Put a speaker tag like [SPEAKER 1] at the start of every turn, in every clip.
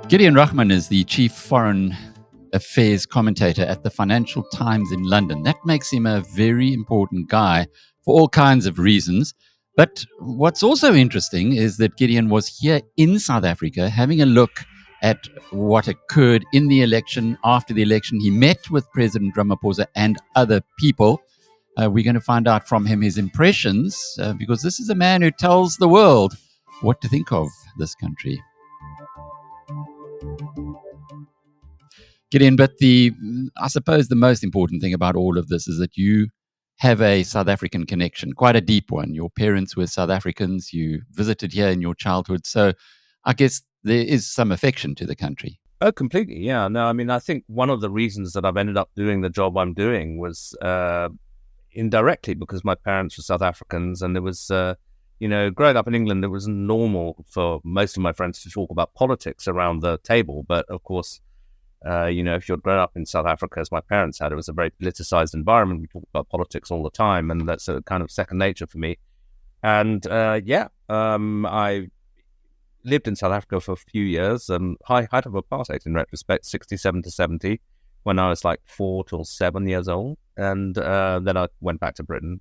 [SPEAKER 1] Gideon Rachman is the chief foreign affairs commentator at the Financial Times in London. That makes him a very important guy for all kinds of reasons. But what's also interesting is that Gideon was here in South Africa having a look at what occurred in the election. After the election, he met with President Ramaphosa and other people. We're going to find out from him his impressions, because this is a man who tells the world what to think of this country. Gideon, but I suppose the most important thing about all of this is that you have a South African connection, quite a deep one. Your parents were South Africans. You visited here in your childhood. So I guess there is some affection to the country.
[SPEAKER 2] Oh, completely. Yeah. No, I mean, I think one of the reasons that I've ended up doing the job I'm doing was indirectly because my parents were South Africans, and it was, growing up in England, it was normal for most of my friends to talk about politics around the table. But of course, if you're grown up in South Africa, as my parents had, it was a very politicized environment. We talked about politics all the time, and that's a kind of second nature for me. And I lived in South Africa for a few years, height of apartheid in retrospect, 67 to 70, when I was like 4 till 7 years old. And then I went back to Britain,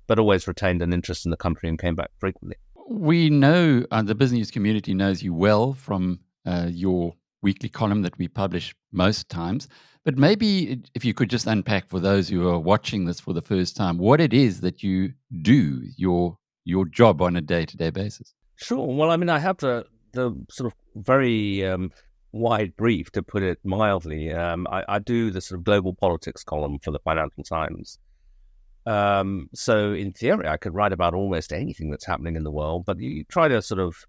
[SPEAKER 2] but always retained an interest in the country and came back frequently.
[SPEAKER 1] We know, the BizNews community knows you well from your weekly column that we publish most times. But maybe if you could just unpack for those who are watching this for the first time, what it is that you do, your job on a day-to-day basis.
[SPEAKER 2] Sure. Well, I mean, I have the sort of very wide brief, to put it mildly. I do the sort of global politics column for the Financial Times. So in theory, I could write about almost anything that's happening in the world, but you try to sort of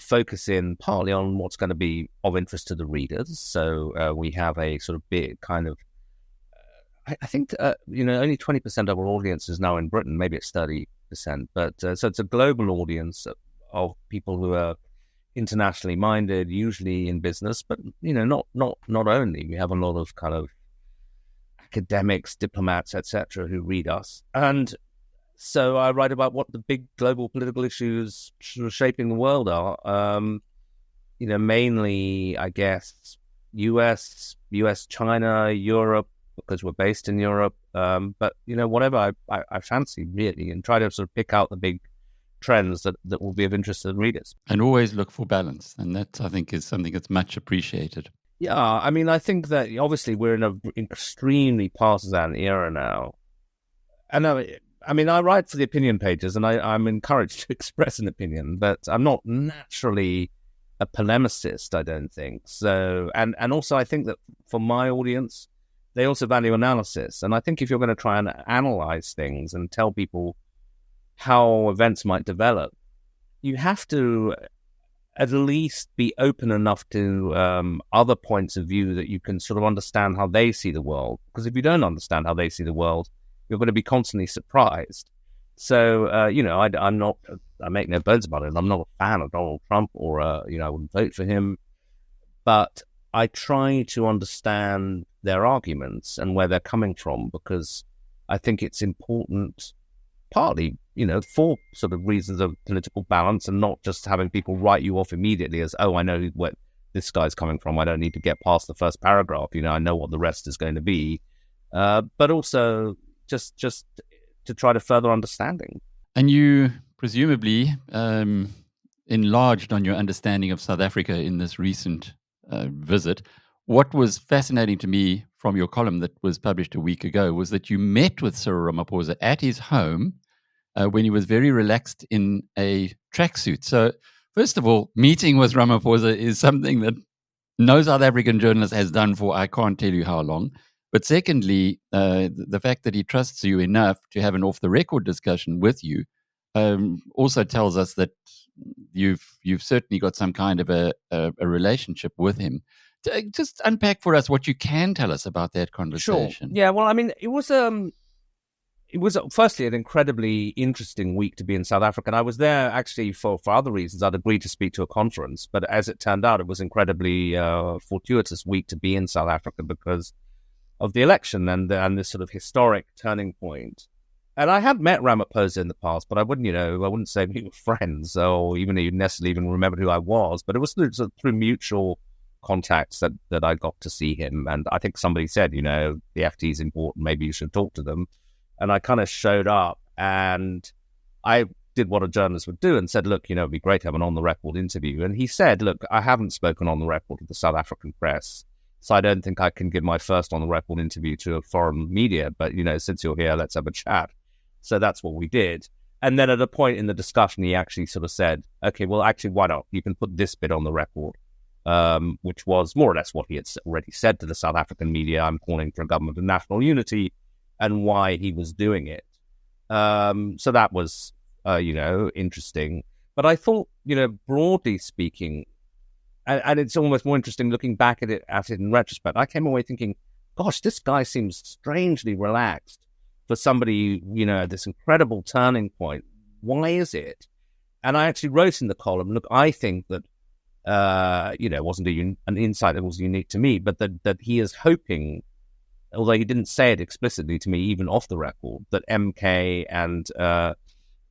[SPEAKER 2] focus in partly on what's going to be of interest to the readers. So we have a sort of big kind of, I think, only 20% of our audience is now in Britain. Maybe it's 30%, but so it's a global audience of people who are internationally minded, usually in business, but not only. We have a lot of kind of academics, diplomats, etc., who read us. And so I write about what the big global political issues shaping the world are. Mainly, I guess, US, China, Europe, because we're based in Europe. But whatever I fancy, really, and try to sort of pick out the big trends that will be of interest to the readers.
[SPEAKER 1] And always look for balance. And that, I think, is something that's much appreciated.
[SPEAKER 2] Yeah, I mean, I think that obviously we're in an extremely partisan era now. And I mean, I write for the opinion pages, and I'm encouraged to express an opinion, but I'm not naturally a polemicist, I don't think. So, and also I think that for my audience, they also value analysis. And I think if you're going to try and analyze things and tell people how events might develop, you have to at least be open enough to other points of view that you can sort of understand how they see the world. Because if you don't understand how they see the world, you're going to be constantly surprised. So, I make no bones about it. I'm not a fan of Donald Trump or, I wouldn't vote for him. But I try to understand their arguments and where they're coming from, because I think it's important, partly, for sort of reasons of political balance, and not just having people write you off immediately as, oh, I know where this guy's coming from. I don't need to get past the first paragraph. I know what the rest is going to be. But also just to try to further understanding.
[SPEAKER 1] And you presumably enlarged on your understanding of South Africa in this recent visit. What was fascinating to me from your column that was published a week ago was that you met with Cyril Ramaphosa at his home when he was very relaxed in a tracksuit. So, first of all, meeting with Ramaphosa is something that no South African journalist has done for I can't tell you how long. But secondly, the fact that he trusts you enough to have an off-the-record discussion with you also tells us that you've certainly got some kind of a relationship with him. Just unpack for us what you can tell us about that conversation.
[SPEAKER 2] Sure. Yeah, well, I mean, it was firstly an incredibly interesting week to be in South Africa. And I was there actually for other reasons. I'd agreed to speak to a conference, but as it turned out, it was incredibly fortuitous week to be in South Africa because of the election and this sort of historic turning point And I had met Ramaphosa in the past, but I wouldn't say we were friends, or even necessarily even remembered who I was. But it was through mutual contacts that I got to see him. And I think somebody said, the FT is important, maybe you should talk to them. And I kind of showed up, and I did what a journalist would do and said, look, it'd be great to have an on-the-record interview. And he said, look, I haven't spoken on the record to the South African press, so I don't think I can give my first on-the-record interview to a foreign media. But, since you're here, let's have a chat. So that's what we did. And then at a point in the discussion, he actually sort of said, okay, well, actually, why not? You can put this bit on the record, which was more or less what he had already said to the South African media. I'm calling for a government of national unity, and why he was doing it. So that was, interesting. But I thought, broadly speaking, and it's almost more interesting looking back at it in retrospect, I came away thinking, gosh, this guy seems strangely relaxed for somebody, at this incredible turning point. Why is it? And I actually wrote in the column, look, I think that, it wasn't an insight that was unique to me, but that he is hoping, although he didn't say it explicitly to me, even off the record, that MK and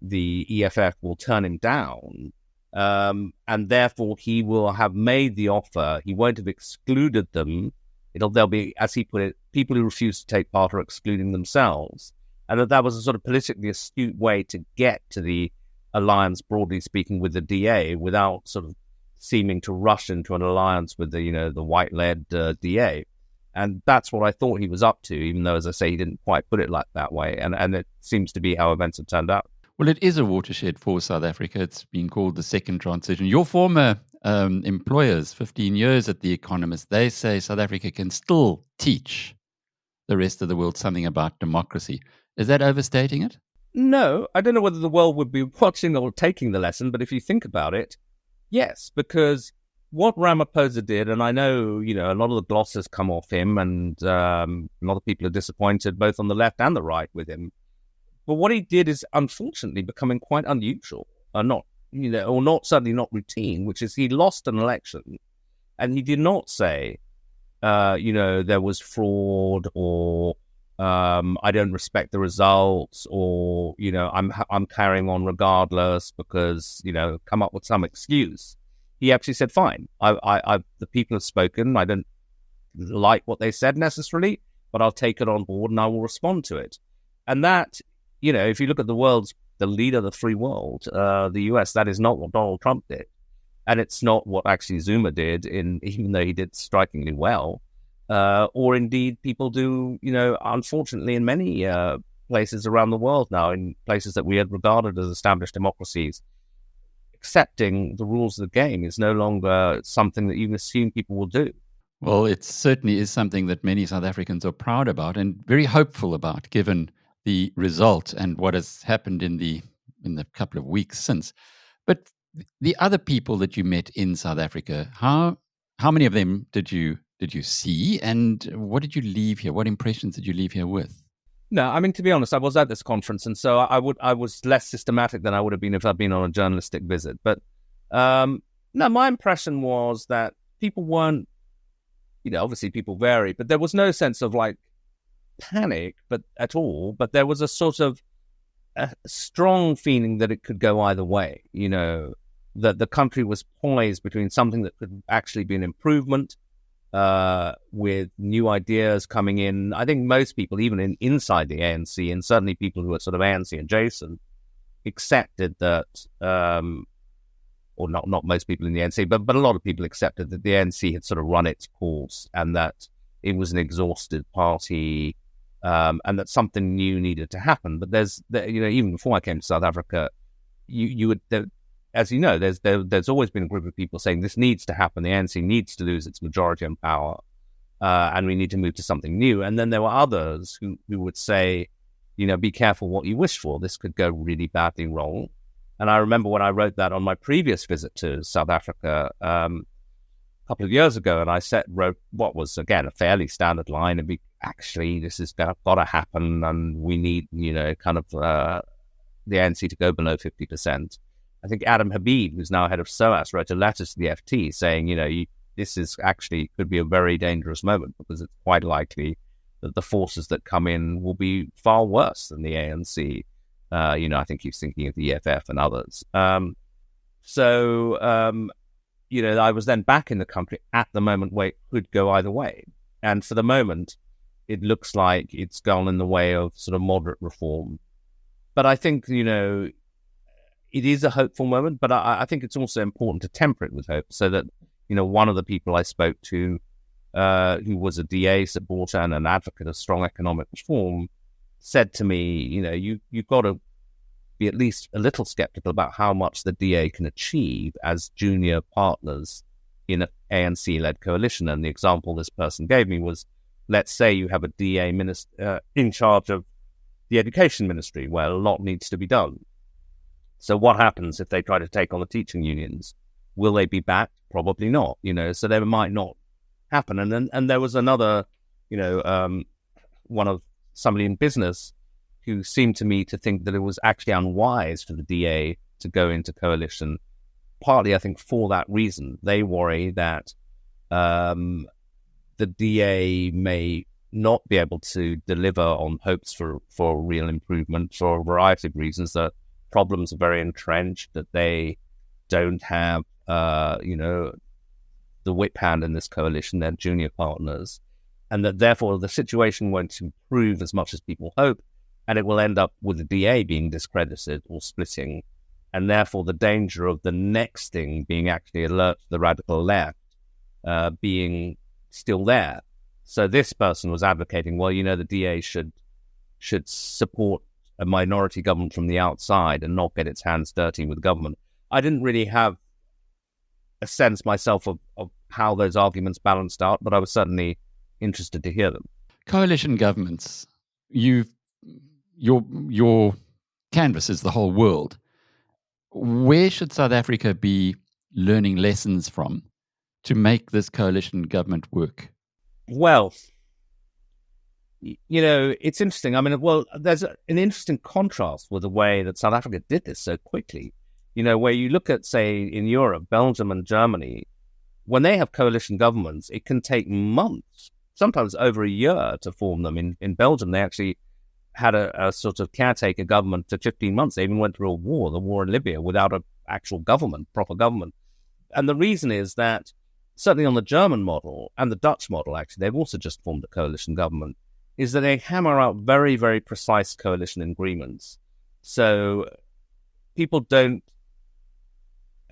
[SPEAKER 2] the EFF will turn him down, and therefore he will have made the offer. He won't have excluded them. There'll be, as he put it, people who refuse to take part are excluding themselves. And that was a sort of politically astute way to get to the alliance, broadly speaking, with the DA without sort of seeming to rush into an alliance with the white-led DA. And that's what I thought he was up to, even though, as I say, he didn't quite put it like that way. And it seems to be how events have turned out.
[SPEAKER 1] Well, it is a watershed for South Africa. It's been called the second transition. Your former employers, 15 years at The Economist, they say South Africa can still teach the rest of the world something about democracy. Is that overstating it?
[SPEAKER 2] No, I don't know whether the world would be watching or taking the lesson, but if you think about it, yes, because what Ramaphosa did, and I know, a lot of the gloss has come off him, and a lot of people are disappointed both on the left and the right with him. But what he did is unfortunately becoming quite unusual, certainly not routine, which is he lost an election, and he did not say, there was fraud, or I don't respect the results, or I'm carrying on regardless because come up with some excuse. He actually said, fine, I the people have spoken. I don't like what they said necessarily, but I'll take it on board and I will respond to it. And that, if you look at the leader of the free world, the US, that is not what Donald Trump did. And it's not what actually Zuma did, even though he did strikingly well, or indeed people do, unfortunately in many places around the world now, in places that we had regarded as established democracies. Accepting the rules of the game is no longer something that you assume people will do.
[SPEAKER 1] Well, it certainly is something that many South Africans are proud about and very hopeful about, given the result and what has happened in the couple of weeks since. But the other people that you met in South Africa, how many of them did you see, and what did you leave here? What impressions did you leave here with?
[SPEAKER 2] No, I mean, to be honest, I was at this conference, and so I was less systematic than I would have been if I'd been on a journalistic visit. But no, my impression was that people weren't, obviously people vary, but there was no sense of like panic, but at all. But there was a sort of a strong feeling that it could go either way. That the country was poised between something that could actually be an improvement, with new ideas coming in. I think most people, even inside the ANC, and certainly people who are sort of ANC adjacent, accepted that, or not most people in the ANC, but a lot of people accepted that the ANC had sort of run its course, and that it was an exhausted party, and that something new needed to happen. But even before I came to South Africa, you would. As you know, there's always been a group of people saying this needs to happen. The ANC needs to lose its majority in power, and we need to move to something new. And then there were others who would say, be careful what you wish for. This could go really badly wrong. And I remember when I wrote that on my previous visit to South Africa a couple of years ago, and I wrote what was, again, a fairly standard line. Actually, this is got to happen, and we need, the ANC to go below 50%. I think Adam Habib, who's now head of SOAS, wrote a letter to the FT saying, this is actually could be a very dangerous moment because it's quite likely that the forces that come in will be far worse than the ANC. I think he's thinking of the EFF and others. I was then back in the country at the moment where it could go either way. And for the moment, it looks like it's gone in the way of sort of moderate reform. But I think, it is a hopeful moment, but I think it's also important to temper it with hope so that, one of the people I spoke to, who was a DA supporter and an advocate of strong economic reform, said to me, you've got to be at least a little skeptical about how much the DA can achieve as junior partners in an ANC-led coalition. And the example this person gave me was, let's say you have a DA minister in charge of the education ministry, where a lot needs to be done. So what happens if they try to take on the teaching unions? Will they be backed? Probably not. So they might not happen. And there was another, one of somebody in business who seemed to me to think that it was actually unwise for the DA to go into coalition, partly, I think, for that reason. They worry that the DA may not be able to deliver on hopes for real improvement for a variety of reasons. That problems are very entrenched, that they don't have, the whip hand in this coalition, their junior partners, and that therefore the situation won't improve as much as people hope, and it will end up with the DA being discredited or splitting, and therefore the danger of the next thing being actually alert to the radical left being still there. So this person was advocating, well, the DA should support a minority government from the outside and not get its hands dirty with government. I didn't really have a sense myself of how those arguments balanced out, but I was certainly interested to hear them.
[SPEAKER 1] Coalition governments, your canvas is the whole world. Where should South Africa be learning lessons from to make this coalition government work?
[SPEAKER 2] Well, it's interesting. I mean, there's an interesting contrast with the way that South Africa did this so quickly. Where you look at, say, in Europe, Belgium and Germany, when they have coalition governments, it can take months, sometimes over a year to form them. In Belgium, they actually had a sort of caretaker government for 15 months. They even went through the war in Libya, without an actual government, proper government. And the reason is that, certainly on the German model and the Dutch model, actually, they've also just formed a coalition government, is that they hammer out very, very precise coalition agreements. So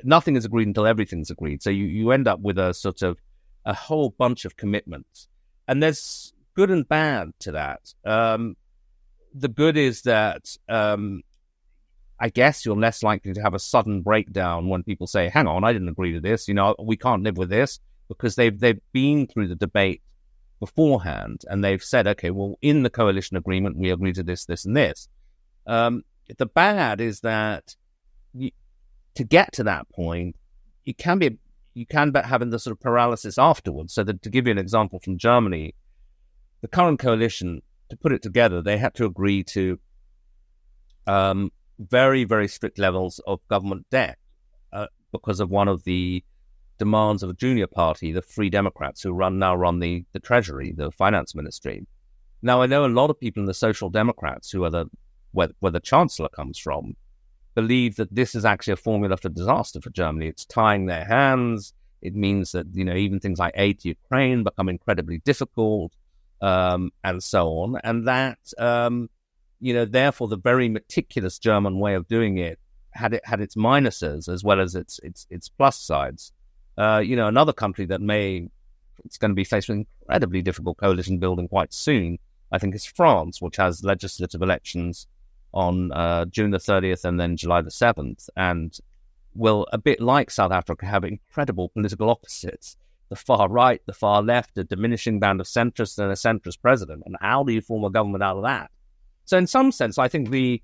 [SPEAKER 2] nothing is agreed until everything's agreed. So you end up with a sort of a whole bunch of commitments. And there's good and bad to that. The good is that I guess you're less likely to have a sudden breakdown when people say, hang on, I didn't agree to this. We can't live with this, because they've been through the debate beforehand and they've said, okay, well, in the coalition agreement, we agree to this, this, and this. The bad is that to get to that point, you can be having the sort of paralysis afterwards. So to give you an example from Germany, the current coalition, to put it together, they had to agree to very, very strict levels of government debt because of one of the demands of a junior party, the Free Democrats, who now run the Treasury, the finance ministry. Now, I know a lot of people in the Social Democrats, who are where the Chancellor comes from, believe that this is actually a formula for disaster for Germany. It's tying their hands. It means that, even things like aid to Ukraine become incredibly difficult, and so on. And that, therefore, the very meticulous German way of doing it had its minuses as well as its plus sides. Another country that it's going to be faced with incredibly difficult coalition building quite soon, I think, is France, which has legislative elections on June the 30th and then July the 7th, and will, a bit like South Africa, have incredible political opposites. The far right, the far left, a diminishing band of centrists and a centrist president. And how do you form a government out of that? So in some sense, I think the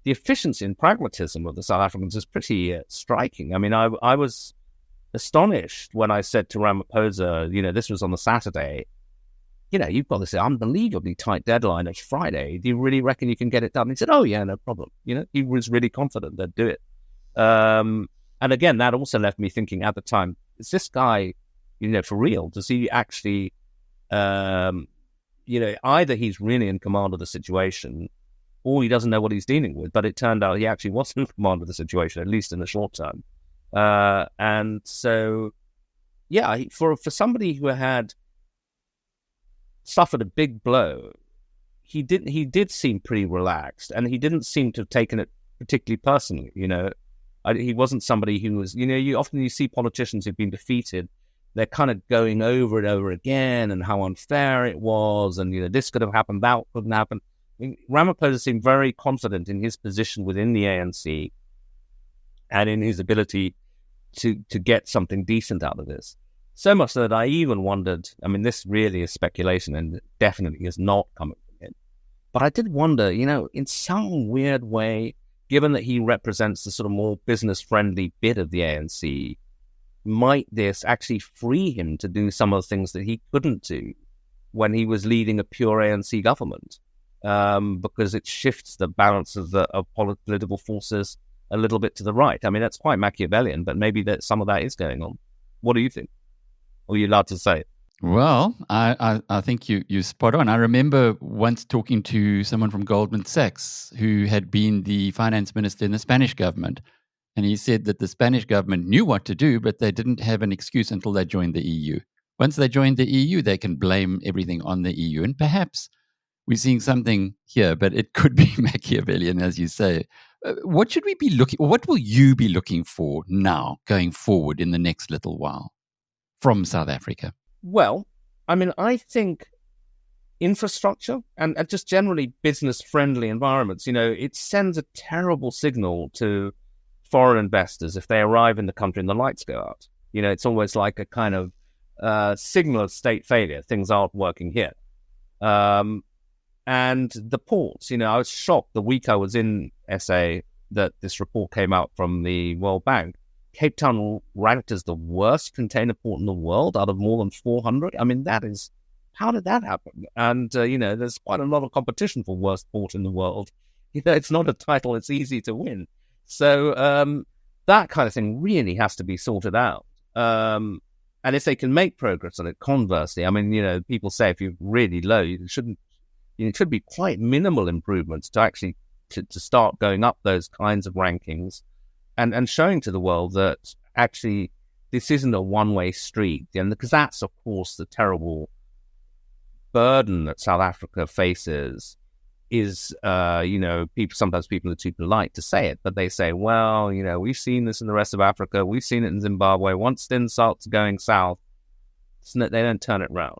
[SPEAKER 2] efficiency and pragmatism of the South Africans is pretty striking. I mean, I was astonished when I said to Ramaphosa, this was on the Saturday, you've got this unbelievably tight deadline. It's Friday. Do you really reckon you can get it done? He said, oh, yeah, no problem. He was really confident they'd do it. And again, that also left me thinking at the time, is this guy, for real? Does he actually either he's really in command of the situation or he doesn't know what he's dealing with. But it turned out he actually wasn't in command of the situation, at least in the short term. And so, for somebody who had suffered a big blow, he did seem pretty relaxed, and he didn't seem to have taken it particularly personally. He wasn't somebody who was, you often see politicians who've been defeated. They're kind of going over and over again and how unfair it was, and this could have happened, that couldn't happen. Ramaphosa seemed very confident in his position within the ANC and in his ability to get something decent out of this. So much so that I even wondered, this really is speculation and definitely is not coming from him. But I did wonder, in some weird way, given that he represents the sort of more business-friendly bit of the ANC, might this actually free him to do some of the things that he couldn't do when he was leading a pure ANC government? Because it shifts the balance of political forces a little bit to the right. That's quite Machiavellian, but maybe some of that is going on. What do you think? Or are you allowed to say it?
[SPEAKER 1] Well, I think you spot on. I remember once talking to someone from Goldman Sachs who had been the finance minister in the Spanish government. And he said that the Spanish government knew what to do, but they didn't have an excuse until they joined the EU. Once they joined the EU, they can blame everything on the EU. And perhaps we're seeing something here, but it could be Machiavellian, as you say. What should we be what will you be looking for now, going forward in the next little while from South Africa?
[SPEAKER 2] Well, I think infrastructure and just generally business-friendly environments, it sends a terrible signal to foreign investors if they arrive in the country and the lights go out. It's always like a kind of signal of state failure. Things aren't working here. And the ports, I was shocked the week I was in SA that this report came out from the World Bank. Cape Town ranked as the worst container port in the world out of more than 400. How did that happen? And, there's quite a lot of competition for worst port in the world. It's not a title it's easy to win. So that kind of thing really has to be sorted out. And if they can make progress on it, conversely, people say if you're really low, it should be quite minimal improvements to actually to start going up those kinds of rankings and showing to the world that actually this isn't a one-way street. And because that's, of course, the terrible burden that South Africa faces is, sometimes people are too polite to say it, but they say, well, we've seen this in the rest of Africa. We've seen it in Zimbabwe. Once things starts going south, they don't turn it around.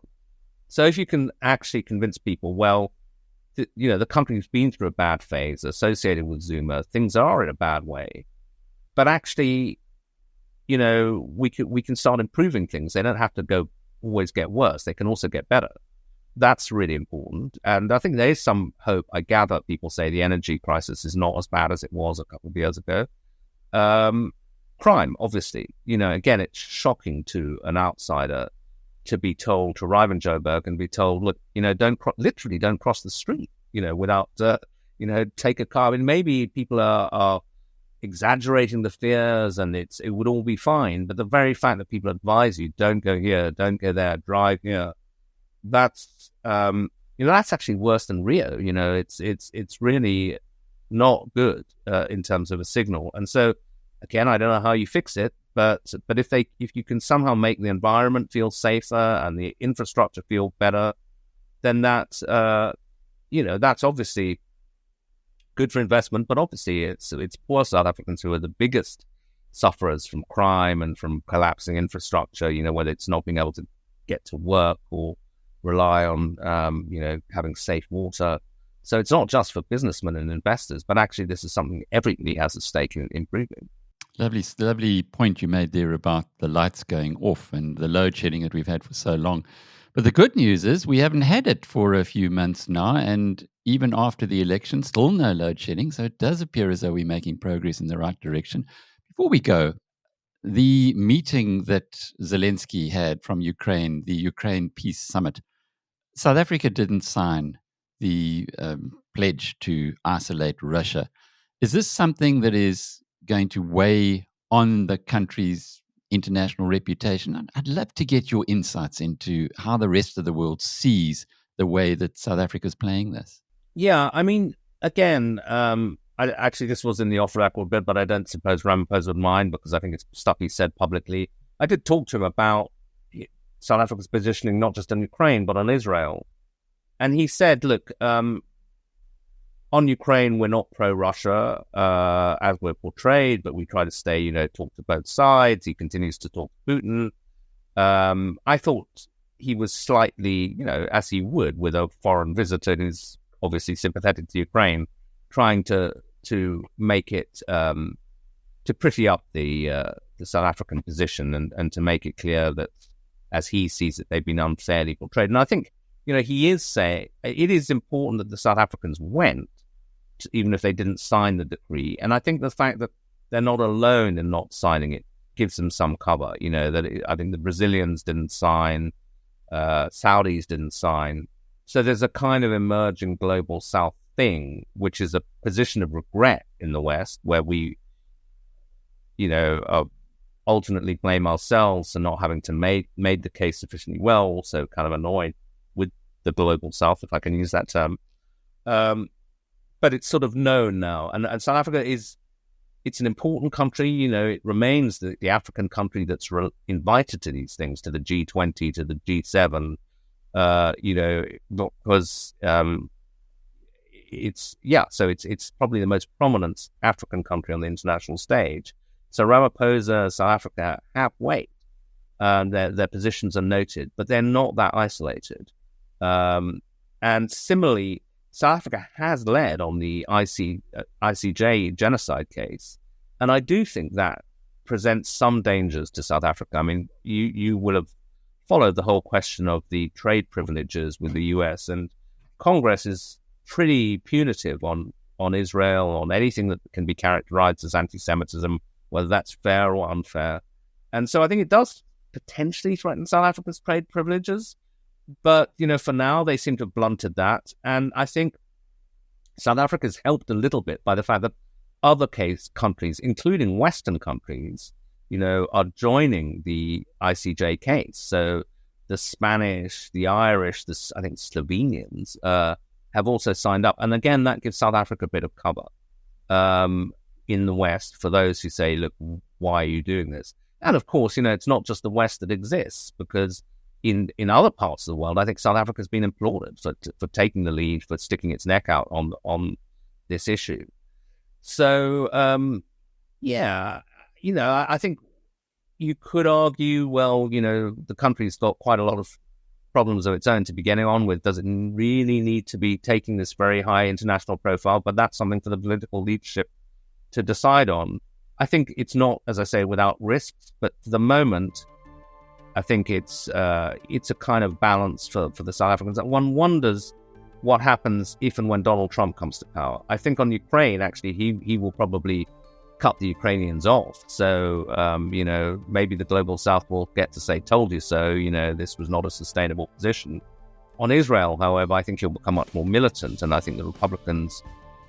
[SPEAKER 2] So if you can actually convince people, well, the country's been through a bad phase associated with Zuma, things are in a bad way, but actually, we can start improving things. They don't have to always get worse. They can also get better. That's really important. And I think there is some hope. I gather people say the energy crisis is not as bad as it was a couple of years ago. Crime, obviously, again, it's shocking to an outsider to be told, to arrive in Joburg and be told, look, don't cross the street, without, take a car. Maybe people are exaggerating the fears and it would all be fine. But the very fact that people advise you, don't go here, don't go there, drive here, that's actually worse than Rio. It's really not good in terms of a signal. And so, again, I don't know how you fix it, but if you can somehow make the environment feel safer and the infrastructure feel better, then that's obviously good for investment. But obviously, it's poor South Africans who are the biggest sufferers from crime and from collapsing infrastructure. Whether it's not being able to get to work or rely on having safe water. So it's not just for businessmen and investors, but actually this is something everybody has a stake in improving.
[SPEAKER 1] Lovely point you made there about the lights going off and the load shedding that we've had for so long. But the good news is we haven't had it for a few months now, and even after the election, still no load shedding. So it does appear as though we're making progress in the right direction. Before we go, the meeting that Zelensky had from Ukraine, the Ukraine Peace Summit, South Africa didn't sign the pledge to isolate Russia. Is this something that is going to weigh on the country's international reputation? I'd love to get your insights into how the rest of the world sees the way that South Africa is playing this?
[SPEAKER 2] Yeah, I mean, again, actually, this was in the off-record bit, but I don't suppose Ramaphosa would mind because I think it's stuff he said publicly. I did talk to him about South Africa's positioning, not just on Ukraine, but on Israel. And he said, look, on Ukraine, we're not pro-Russia, as we're portrayed, but we try to stay, talk to both sides. He continues to talk to Putin. I thought he was slightly, as he would with a foreign visitor who's obviously sympathetic to Ukraine, trying to make it, to pretty up the South African position and to make it clear that, as he sees it, they've been unfairly portrayed. And I think, he is saying it is important that the South Africans went, even if they didn't sign the decree. And I think the fact that they're not alone in not signing it gives them some cover. I think the Brazilians didn't sign, Saudis didn't sign. So there's a kind of emerging global South thing, which is a position of regret in the West, where we, alternately blame ourselves for not having to made the case sufficiently well, also kind of annoyed with the global South, if I can use that term. But it's sort of known now. And South Africa it's an important country. It remains the African country that's invited to these things, to the G20, to the G7, because it's probably the most prominent African country on the international stage. So Ramaphosa, South Africa have weight. Their positions are noted, but they're not that isolated. And similarly, South Africa has led on the ICJ genocide case, and I do think that presents some dangers to South Africa. I mean, you will have followed the whole question of the trade privileges with the US, and Congress is pretty punitive on Israel, on anything that can be characterized as anti-Semitism, whether that's fair or unfair. And so I think it does potentially threaten South Africa's trade privileges. But, for now, they seem to have blunted that. And I think South Africa's helped a little bit by the fact that other countries, including Western countries, are joining the ICJ case. So the Spanish, the Irish, I think Slovenians have also signed up. And again, that gives South Africa a bit of cover in the West for those who say, look, why are you doing this? And of course, it's not just the West that exists, because in other parts of the world, I think South Africa's been applauded for taking the lead, for sticking its neck out on this issue. So, I think you could argue, well, the country's got quite a lot of problems of its own to be getting on with. Does it really need to be taking this very high international profile? But that's something for the political leadership to decide on. I think it's not, as I say, without risks, but for the moment, I think it's a kind of balance for the South Africans. One wonders what happens if and when Donald Trump comes to power. I think on Ukraine, actually, he will probably cut the Ukrainians off. So, maybe the global South will get to say, told you so, this was not a sustainable position. On Israel, however, I think he'll become much more militant, and I think the Republicans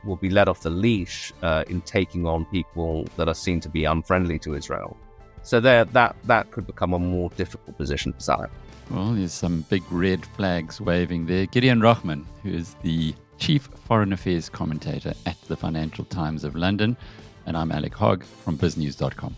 [SPEAKER 2] will be let off the leash in taking on people that are seen to be unfriendly to Israel. So that could become a more difficult position for South Africa.
[SPEAKER 1] Well, there's some big red flags waving there. Gideon Rachman, who is the Chief Foreign Affairs Commentator at the Financial Times of London. And I'm Alec Hogg from BizNews.com.